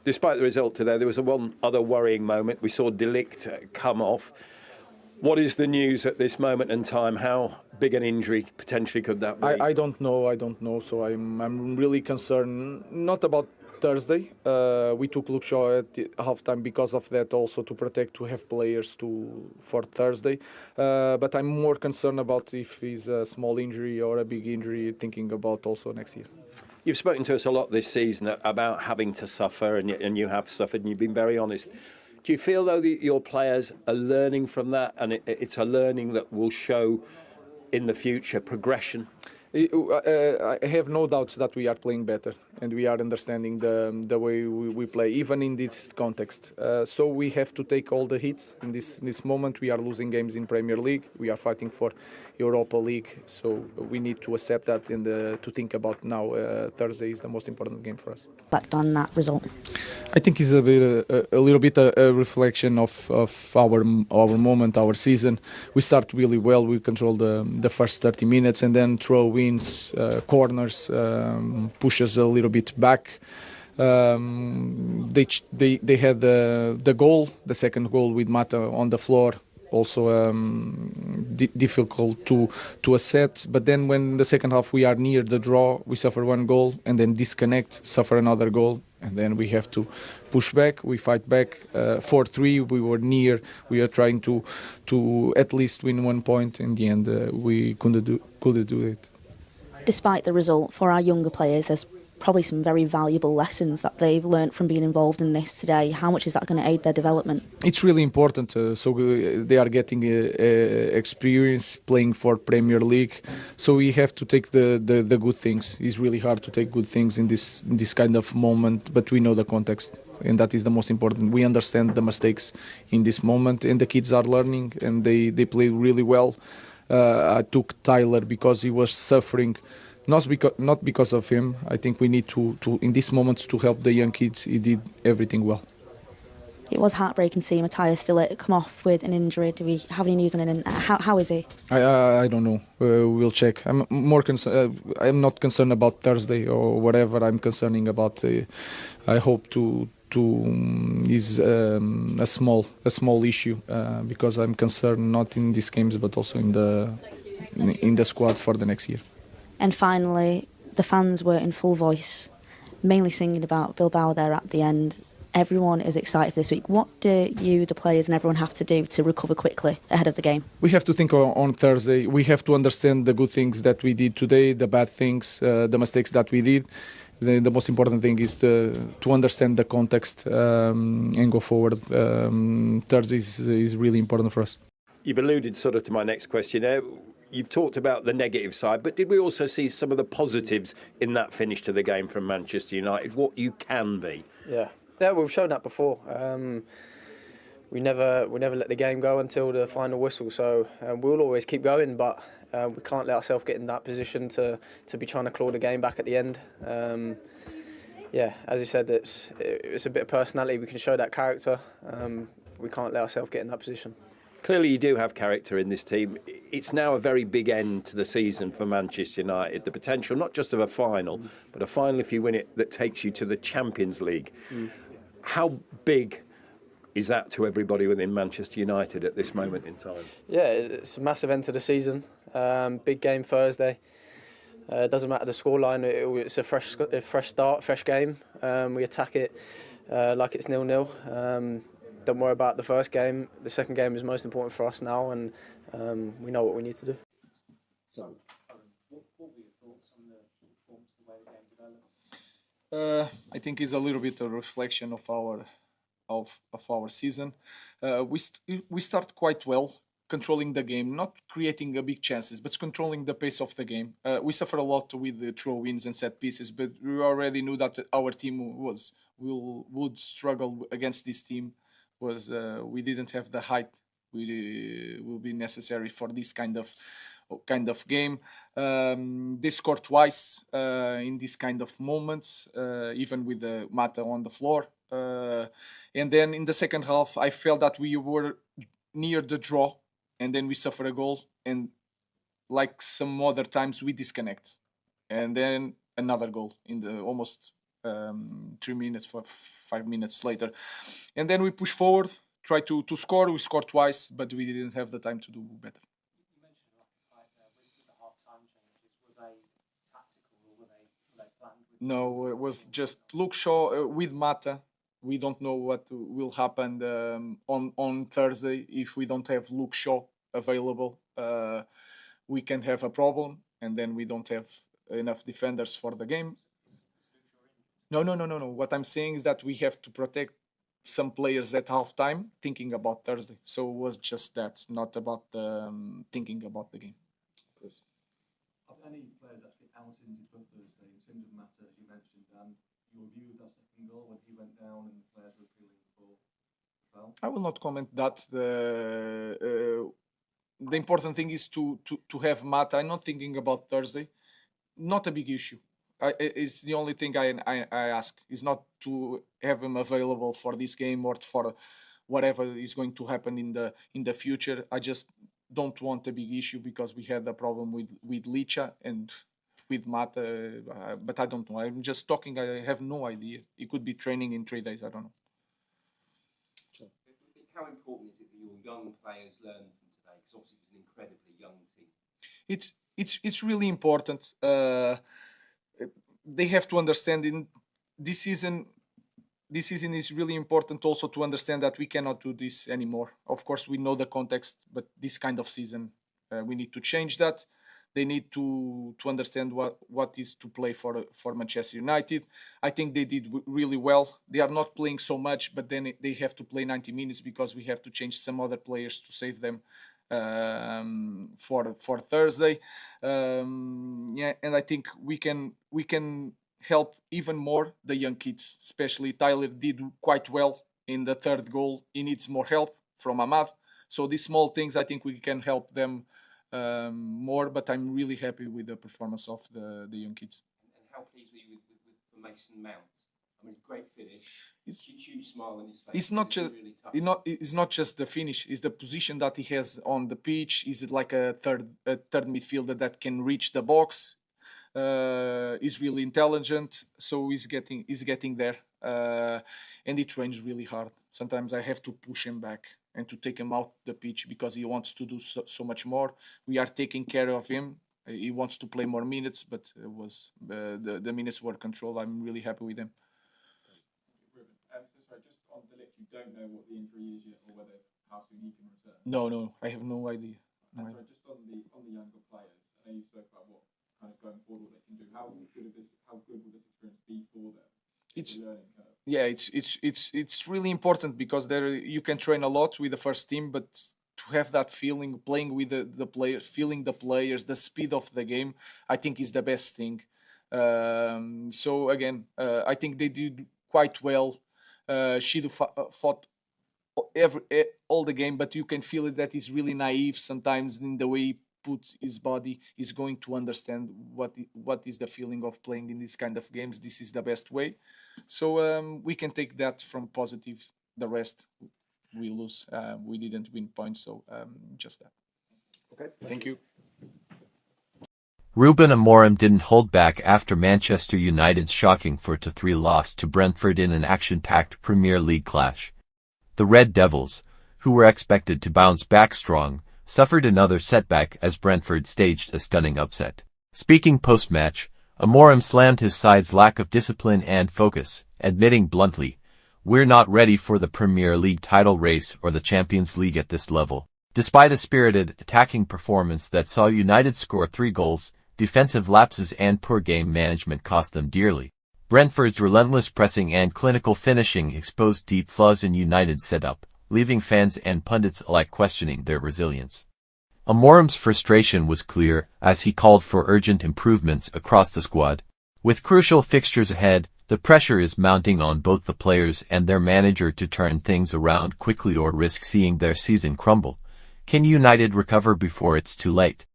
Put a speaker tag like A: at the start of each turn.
A: Despite the result today, there was one other worrying moment. We saw De Ligt come off. What is the news at this moment in time? How big an injury potentially could that be?
B: I don't know. So I'm really concerned, not about Thursday. We took Luke Shaw at the halftime because of that, also to have players for Thursday. But I'm more concerned about if it's a small injury or a big injury, thinking about also next year.
A: You've spoken to us a lot this season about having to suffer, and you have suffered, and you've been very honest. Do you feel, though, that your players are learning from that, and it's a learning that will show in the future progression?
B: I have no doubts that we are playing better and we are understanding the way we play, even in this context. So we have to take all the hits. In this moment, we are losing games in Premier League. We are fighting for Europa League. So we need to accept that and to think about now. Thursday is the most important game for us.
C: Back on that result.
B: I think it's a little bit a reflection of our moment, our season. We start really well. We control the first 30 minutes and then throw-ins, corners, push us a little bit back. They had the goal, the second goal with Mata on the floor. Also difficult to assess, but then when the second half we are near the draw, we suffer one goal and then disconnect, suffer another goal, and then we have to push back. We fight back. 4-3, we were near. We are trying to at least win 1 point. In the end, we couldn't do it.
C: Despite the result, for our younger players, there's probably some very valuable lessons that they've learnt from being involved in this today. How much is that going to aid their development?
B: It's really important. So they are getting experience playing for Premier League. So we have to take the good things. It's really hard to take good things in this kind of moment, but we know the context. And that is the most important. We understand the mistakes in this moment, and the kids are learning, and they play really well. I took Tyler because he was suffering. Not because of him. I think we need to in these moments to help the young kids. He did everything well.
C: It was heartbreaking seeing Matthias still come off with an injury. Do we have any news on it? And how is he? I don't know.
B: We'll check. I'm more concerned. I'm not concerned about Thursday or whatever. I'm concerning about. I hope to is a small issue because I'm concerned not in these games but also in the squad for the next year.
C: And finally, the fans were in full voice, mainly singing about Bilbao there at the end. Everyone is excited for this week. What do you, the players and everyone have to do to recover quickly ahead of the game?
B: We have to think on Thursday. We have to understand the good things that we did today, the bad things, the mistakes that we did. The most important thing is to understand the context and go forward. Thursday is really important for us.
A: You've alluded sort of to my next question there. You've talked about the negative side, but did we also see some of the positives in that finish to the game from Manchester United, what you can be?
D: Yeah, we've shown that before. We never let the game go until the final whistle, so we'll always keep going, but we can't let ourselves get in that position to be trying to claw the game back at the end. Yeah, as you said, it's a bit of personality. We can show that character. We can't let ourselves get in that position.
A: Clearly you do have character in this team. It's now a very big end to the season for Manchester United. The potential not just of a final, but a final, if you win it, that takes you to the Champions League. How big is that to everybody within Manchester United at this moment in time?
D: Yeah, it's a massive end to the season. Big game Thursday. It doesn't matter the scoreline. It's a fresh start, fresh game. We attack it like it's 0-0. Don't worry about the first game. The second game is most important for us now, and we know what we need to do.
E: So, what were your thoughts on the performance, the way the game developed?
B: I think it's a little bit a reflection of our season. We start quite well, controlling the game, not creating big chances, but controlling the pace of the game. We suffer a lot with the throw-ins and set pieces, but we already knew that our team would struggle against this team. We didn't have the height will be necessary for this kind of game. They scored twice in this kind of moments, even with the Mata on the floor. And then in the second half, I felt that we were near the draw, and then we suffer a goal, and like some other times we disconnect, and then another goal in the almost 3 minutes, 5 minutes later. And then we push forward, try to score. We scored twice, but we didn't have the time to do better.
E: You mentioned with the half-time changes, were they tactical or were they planned?
B: No, it was just Luke Shaw with Mata. We don't know what will happen on Thursday. If we don't have Luke Shaw available, we can have a problem, and then we don't have enough defenders for the game. No. What I'm saying is that we have to protect some players at halftime, thinking about Thursday. So it was just that, not about thinking about the game.
F: Are there any players actually out injured for Thursday? In terms of Mata, as you mentioned, your view of that second goal when he went down and the players were appealing for foul?
B: I will not comment that. The important thing is to have Mata. I'm not thinking about Thursday. Not a big issue. It's the only thing I ask. Is not to have him available for this game or for whatever is going to happen in the future. I just don't want a big issue because we had a problem with Licha and with Mata, but I don't know. I'm just talking. I have no idea. It could be training in 3 days. I don't know.
G: How important is it that your young players learn from today? Because obviously it was an incredibly young team.
B: It's really important. They have to understand in this season. This season is really important also to understand that we cannot do this anymore. Of course, we know the context, but this kind of season, we need to change that. They need to understand what is to play for Manchester United. I think they did really well. They are not playing so much, but then they have to play 90 minutes because we have to change some other players to save them for Thursday. And I think we can help even more the young kids, especially Tyler did quite well in the third goal. He needs more help from Ahmad. So these small things, I think we can help them more, but I'm really happy with the performance of the young kids.
G: And how pleased were you with Mason Mount? I mean, great finish. Huge smile on his face.
B: It's not just the finish. It's the position that he has on the pitch. Is it like a third midfielder that can reach the box? He's really intelligent, so he's getting there, and he trains really hard. Sometimes I have to push him back and to take him out the pitch because he wants to do so much more. We are taking care of him. He wants to play more minutes, but it was the minutes were controlled. I'm really happy with him.
F: Rúben, so sorry, just on Delict, you don't know what the injury is yet or how soon he can return?
B: No, I have no idea.
F: Sorry, just on the younger players, I know you spoke about what kind of going forward what they can do. How good will this experience be for them? It's
B: really important because there you can train a lot with the first team, but to have that feeling, playing with the players, feeling the players, the speed of the game, I think is the best thing. So again, I think they did quite well. Shido fought all the game, but you can feel it that he's really naive sometimes in the way he puts his body. He's going to understand what is the feeling of playing in this kind of games. This is the best way. So we can take that from positive. The rest we lose. We didn't win points, so just that.
F: Okay.
B: Thank you.
H: Rúben Amorim didn't hold back after Manchester United's shocking 4-3 loss to Brentford in an action-packed Premier League clash. The Red Devils, who were expected to bounce back strong, suffered another setback as Brentford staged a stunning upset. Speaking post-match, Amorim slammed his side's lack of discipline and focus, admitting bluntly, "We're not ready for the Premier League title race or the Champions League at this level." Despite a spirited, attacking performance that saw United score 3 goals, defensive lapses and poor game management cost them dearly. Brentford's relentless pressing and clinical finishing exposed deep flaws in United's setup, leaving fans and pundits alike questioning their resilience. Amorim's frustration was clear as he called for urgent improvements across the squad. With crucial fixtures ahead, the pressure is mounting on both the players and their manager to turn things around quickly or risk seeing their season crumble. Can United recover before it's too late?